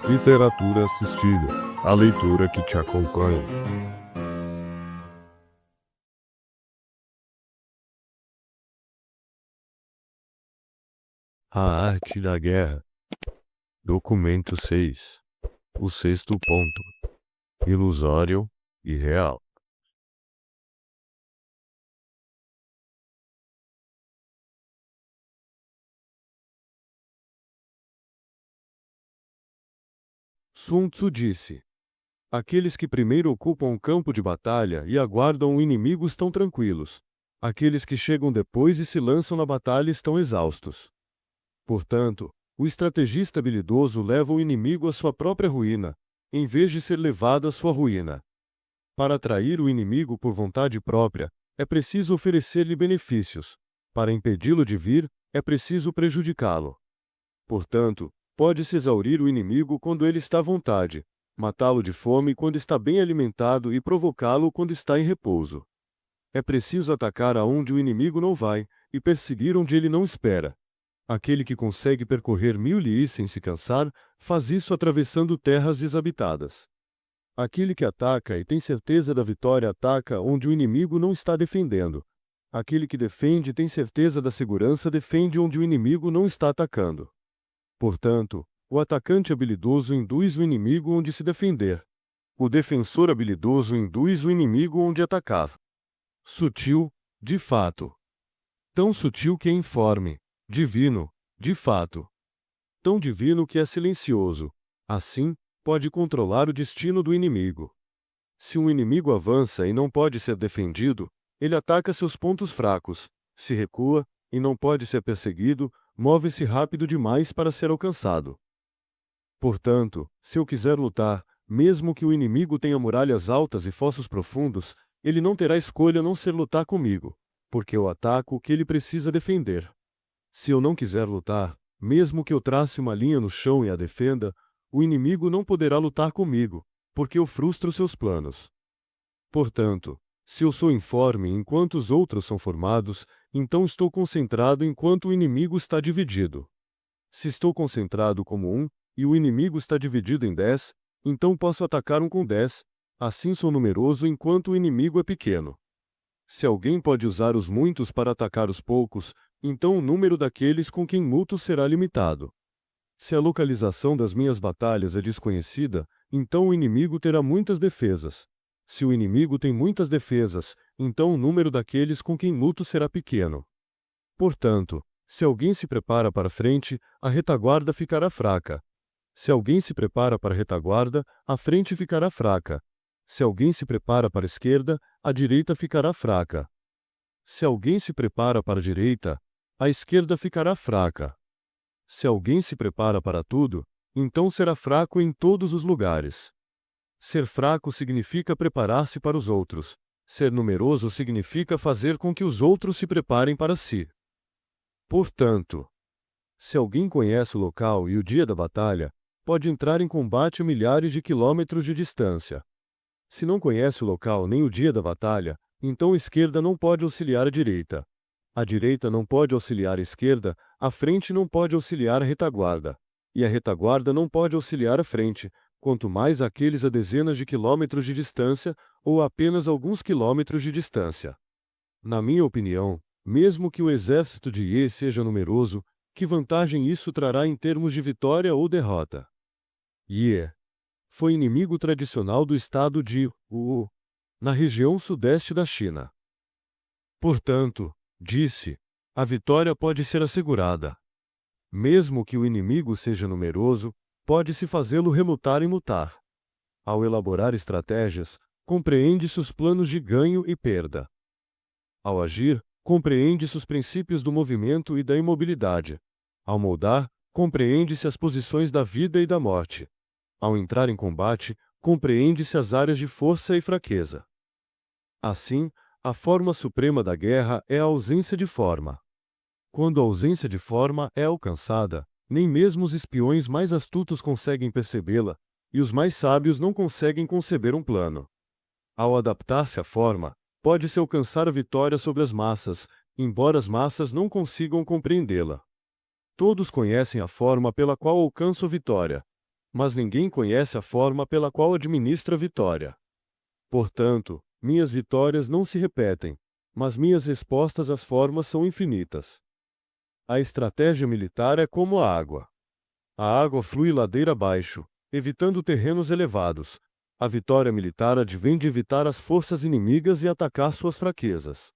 Literatura assistida, a leitura que te acompanha. A arte da guerra. Documento 6. O sexto ponto. Ilusório e real. Sun Tzu disse: aqueles que primeiro ocupam o campo de batalha e aguardam o inimigo estão tranquilos. Aqueles que chegam depois e se lançam na batalha estão exaustos. Portanto, o estrategista habilidoso leva o inimigo à sua própria ruína, em vez de ser levado à sua ruína. Para atrair o inimigo por vontade própria, é preciso oferecer-lhe benefícios. Para impedi-lo de vir, é preciso prejudicá-lo. Portanto, pode-se exaurir o inimigo quando ele está à vontade, matá-lo de fome quando está bem alimentado e provocá-lo quando está em repouso. É preciso atacar aonde o inimigo não vai e perseguir onde ele não espera. Aquele que consegue percorrer 1000 li sem se cansar, faz isso atravessando terras desabitadas. Aquele que ataca e tem certeza da vitória ataca onde o inimigo não está defendendo. Aquele que defende e tem certeza da segurança defende onde o inimigo não está atacando. Portanto, o atacante habilidoso induz o inimigo onde se defender. O defensor habilidoso induz o inimigo onde atacar. Sutil, de fato. Tão sutil que é informe. Divino, de fato. Tão divino que é silencioso. Assim, pode controlar o destino do inimigo. Se um inimigo avança e não pode ser defendido, ele ataca seus pontos fracos. Se recua e não pode ser perseguido, move-se rápido demais para ser alcançado. Portanto, se eu quiser lutar, mesmo que o inimigo tenha muralhas altas e fossos profundos, ele não terá escolha a não ser lutar comigo, porque eu ataco o que ele precisa defender. Se eu não quiser lutar, mesmo que eu trace uma linha no chão e a defenda, o inimigo não poderá lutar comigo, porque eu frustro seus planos. Portanto, se eu sou informe enquanto os outros são formados, então estou concentrado enquanto o inimigo está dividido. Se estou concentrado como um, e o inimigo está dividido em 10, então posso atacar um com 10, assim sou numeroso enquanto o inimigo é pequeno. Se alguém pode usar os muitos para atacar os poucos, então o número daqueles com quem luto será limitado. Se a localização das minhas batalhas é desconhecida, então o inimigo terá muitas defesas. Se o inimigo tem muitas defesas, então o número daqueles com quem luto será pequeno. Portanto, se alguém se prepara para a frente, a retaguarda ficará fraca. Se alguém se prepara para a retaguarda, a frente ficará fraca. Se alguém se prepara para a esquerda, a direita ficará fraca. Se alguém se prepara para a direita, a esquerda ficará fraca. Se alguém se prepara para tudo, então será fraco em todos os lugares. Ser fraco significa preparar-se para os outros. Ser numeroso significa fazer com que os outros se preparem para si. Portanto, se alguém conhece o local e o dia da batalha, pode entrar em combate a milhares de quilômetros de distância. Se não conhece o local nem o dia da batalha, então a esquerda não pode auxiliar a direita. A direita não pode auxiliar a esquerda, a frente não pode auxiliar a retaguarda. E a retaguarda não pode auxiliar a frente, quanto mais aqueles a dezenas de quilômetros de distância ou a apenas alguns quilômetros de distância. Na minha opinião, mesmo que o exército de Ye seja numeroso, que vantagem isso trará em termos de vitória ou derrota? Ye foi inimigo tradicional do estado de Wu, na região sudeste da China. Portanto, disse, a vitória pode ser assegurada. Mesmo que o inimigo seja numeroso, pode-se fazê-lo relutar e mutar. Ao elaborar estratégias, compreende-se os planos de ganho e perda. Ao agir, compreende-se os princípios do movimento e da imobilidade. Ao moldar, compreende-se as posições da vida e da morte. Ao entrar em combate, compreende-se as áreas de força e fraqueza. Assim, a forma suprema da guerra é a ausência de forma. Quando a ausência de forma é alcançada, nem mesmo os espiões mais astutos conseguem percebê-la, e os mais sábios não conseguem conceber um plano. Ao adaptar-se à forma, pode-se alcançar a vitória sobre as massas, embora as massas não consigam compreendê-la. Todos conhecem a forma pela qual alcançam a vitória, mas ninguém conhece a forma pela qual administra a vitória. Portanto, minhas vitórias não se repetem, mas minhas respostas às formas são infinitas. A estratégia militar é como a água. A água flui ladeira abaixo, evitando terrenos elevados. A vitória militar advém de evitar as forças inimigas e atacar suas fraquezas.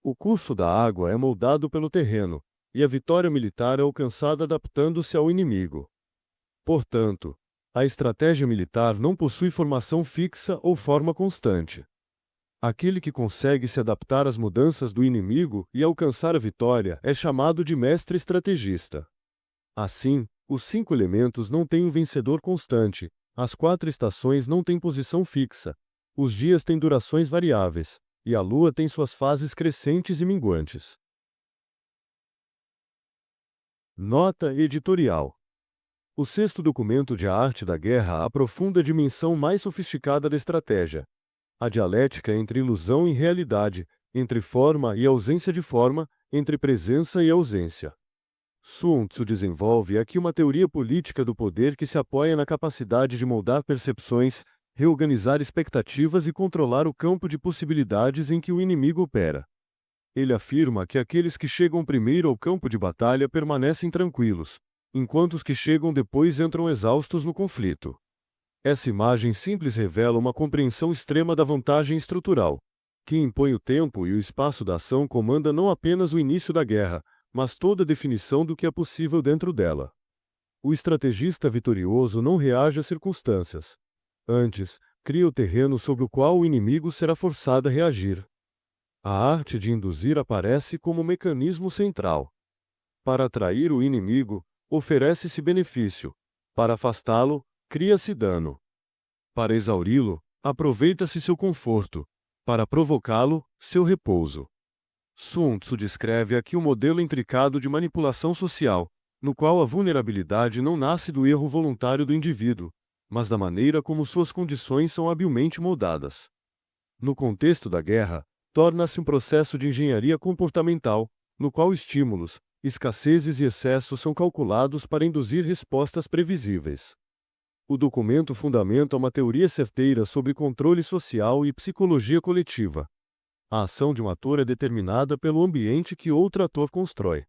O curso da água é moldado pelo terreno, e a vitória militar é alcançada adaptando-se ao inimigo. Portanto, a estratégia militar não possui formação fixa ou forma constante. Aquele que consegue se adaptar às mudanças do inimigo e alcançar a vitória é chamado de mestre estrategista. Assim, os 5 elementos não têm um vencedor constante, as 4 estações não têm posição fixa, os dias têm durações variáveis, e a lua tem suas fases crescentes e minguantes. Nota editorial. O 6º documento de A Arte da Guerra aprofunda a dimensão mais sofisticada da estratégia, a dialética entre ilusão e realidade, entre forma e ausência de forma, entre presença e ausência. Sun Tzu desenvolve aqui uma teoria política do poder que se apoia na capacidade de moldar percepções, reorganizar expectativas e controlar o campo de possibilidades em que o inimigo opera. Ele afirma que aqueles que chegam primeiro ao campo de batalha permanecem tranquilos, enquanto os que chegam depois entram exaustos no conflito. Essa imagem simples revela uma compreensão extrema da vantagem estrutural, que impõe o tempo e o espaço da ação comanda não apenas o início da guerra, mas toda a definição do que é possível dentro dela. O estrategista vitorioso não reage às circunstâncias. Antes, cria o terreno sobre o qual o inimigo será forçado a reagir. A arte de induzir aparece como mecanismo central. Para atrair o inimigo, oferece-se benefício. Para afastá-lo, cria-se dano. Para exauri-lo, aproveita-se seu conforto. Para provocá-lo, seu repouso. Sun Tzu descreve aqui um modelo intricado de manipulação social, no qual a vulnerabilidade não nasce do erro voluntário do indivíduo, mas da maneira como suas condições são habilmente moldadas. No contexto da guerra, torna-se um processo de engenharia comportamental, no qual estímulos, escassezes e excessos são calculados para induzir respostas previsíveis. O documento fundamenta uma teoria certeira sobre controle social e psicologia coletiva. A ação de um ator é determinada pelo ambiente que outro ator constrói.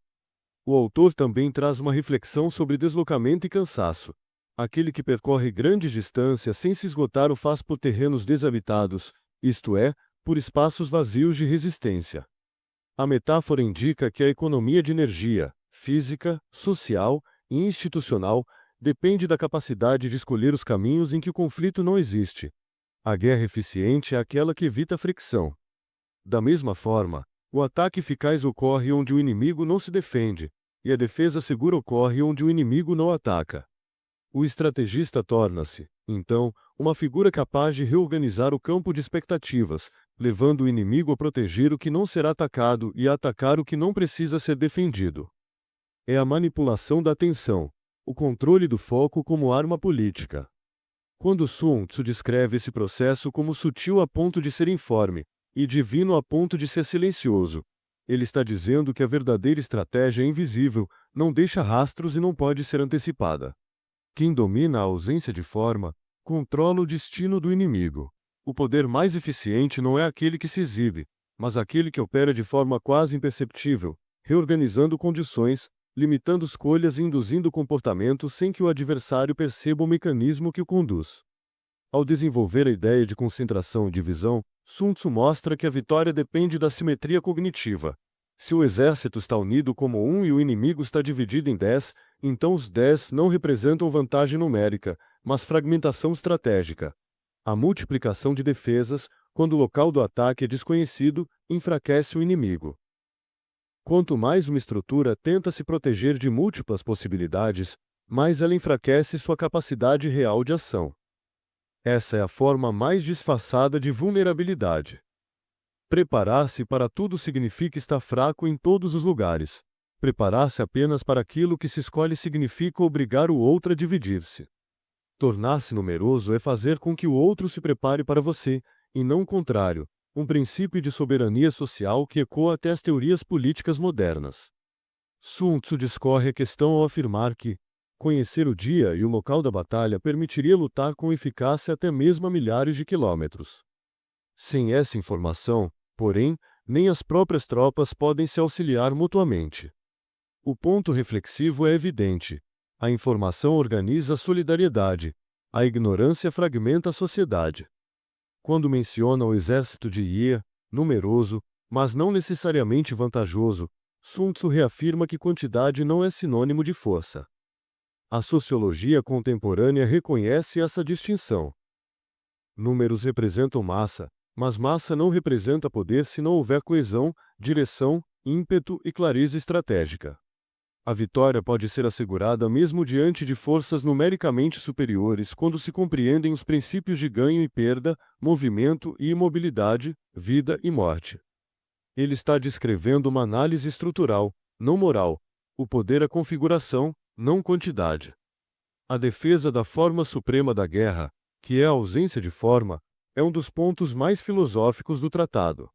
O autor também traz uma reflexão sobre deslocamento e cansaço. Aquele que percorre grandes distâncias sem se esgotar o faz por terrenos desabitados, isto é, por espaços vazios de resistência. A metáfora indica que a economia de energia, física, social e institucional, depende da capacidade de escolher os caminhos em que o conflito não existe. A guerra eficiente é aquela que evita a fricção. Da mesma forma, o ataque eficaz ocorre onde o inimigo não se defende, e a defesa segura ocorre onde o inimigo não ataca. O estrategista torna-se, então, uma figura capaz de reorganizar o campo de expectativas, levando o inimigo a proteger o que não será atacado e a atacar o que não precisa ser defendido. É a manipulação da atenção, o controle do foco como arma política. Quando Sun Tzu descreve esse processo como sutil a ponto de ser informe, e divino a ponto de ser silencioso, ele está dizendo que a verdadeira estratégia é invisível, não deixa rastros e não pode ser antecipada. Quem domina a ausência de forma, controla o destino do inimigo. O poder mais eficiente não é aquele que se exibe, mas aquele que opera de forma quase imperceptível, reorganizando condições, limitando escolhas e induzindo comportamentos sem que o adversário perceba o mecanismo que o conduz. Ao desenvolver a ideia de concentração e divisão, Sun Tzu mostra que a vitória depende da simetria cognitiva. Se o exército está unido como um e o inimigo está dividido em 10, então os 10 não representam vantagem numérica, mas fragmentação estratégica. A multiplicação de defesas, quando o local do ataque é desconhecido, enfraquece o inimigo. Quanto mais uma estrutura tenta se proteger de múltiplas possibilidades, mais ela enfraquece sua capacidade real de ação. Essa é a forma mais disfarçada de vulnerabilidade. Preparar-se para tudo significa estar fraco em todos os lugares. Preparar-se apenas para aquilo que se escolhe significa obrigar o outro a dividir-se. Tornar-se numeroso é fazer com que o outro se prepare para você, e não o contrário, um princípio de soberania social que ecoa até as teorias políticas modernas. Sun Tzu discorre a questão ao afirmar que, Conhecer o dia e o local da batalha permitiria lutar com eficácia até mesmo a milhares de quilômetros. Sem essa informação, porém, nem as próprias tropas podem se auxiliar mutuamente. O ponto reflexivo é evidente. A informação organiza a solidariedade. A ignorância fragmenta a sociedade. Quando menciona o exército de Ye, numeroso, mas não necessariamente vantajoso, Sun Tzu reafirma que quantidade não é sinônimo de força. A sociologia contemporânea reconhece essa distinção. Números representam massa, mas massa não representa poder se não houver coesão, direção, ímpeto e clareza estratégica. A vitória pode ser assegurada mesmo diante de forças numericamente superiores quando se compreendem os princípios de ganho e perda, movimento e imobilidade, vida e morte. Ele está descrevendo uma análise estrutural, não moral. O poder é configuração, não quantidade. A defesa da forma suprema da guerra, que é a ausência de forma, é um dos pontos mais filosóficos do tratado.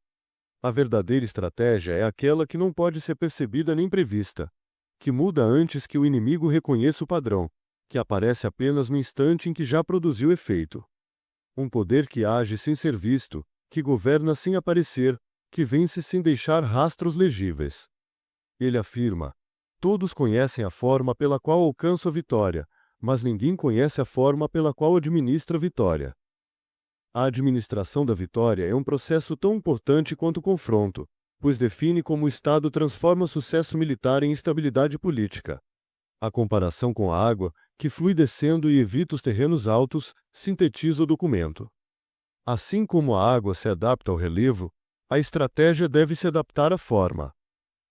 A verdadeira estratégia é aquela que não pode ser percebida nem prevista, que muda antes que o inimigo reconheça o padrão, que aparece apenas no instante em que já produziu efeito. Um poder que age sem ser visto, que governa sem aparecer, que vence sem deixar rastros legíveis. Ele afirma: todos conhecem a forma pela qual alcançam a vitória, mas ninguém conhece a forma pela qual administra a vitória. A administração da vitória é um processo tão importante quanto o confronto, pois define como o Estado transforma sucesso militar em estabilidade política. A comparação com a água, que flui descendo e evita os terrenos altos, sintetiza o documento. Assim como a água se adapta ao relevo, a estratégia deve se adaptar à forma.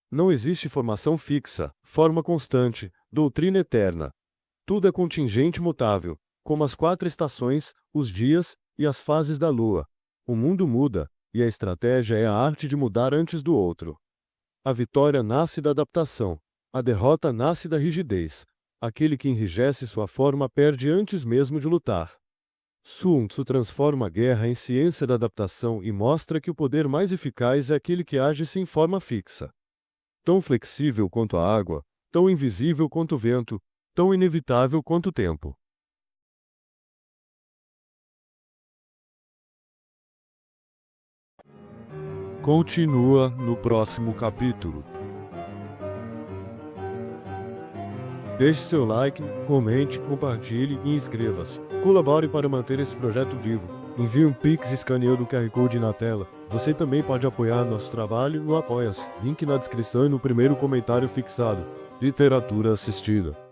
Não existe formação fixa, forma constante, doutrina eterna. Tudo é contingente e mutável, como as 4 estações, os dias e as fases da lua. O mundo muda, e a estratégia é a arte de mudar antes do outro. A vitória nasce da adaptação, a derrota nasce da rigidez. Aquele que enrijece sua forma perde antes mesmo de lutar. Sun Tzu transforma a guerra em ciência da adaptação e mostra que o poder mais eficaz é aquele que age sem forma fixa. Tão flexível quanto a água, tão invisível quanto o vento, tão inevitável quanto o tempo. Continua no próximo capítulo. Deixe seu like, comente, compartilhe e inscreva-se. Colabore para manter esse projeto vivo. Envie um Pix escaneando o QR Code na tela. Você também pode apoiar nosso trabalho no Apoia-se. Link na descrição e no primeiro comentário fixado. Literatura assistida.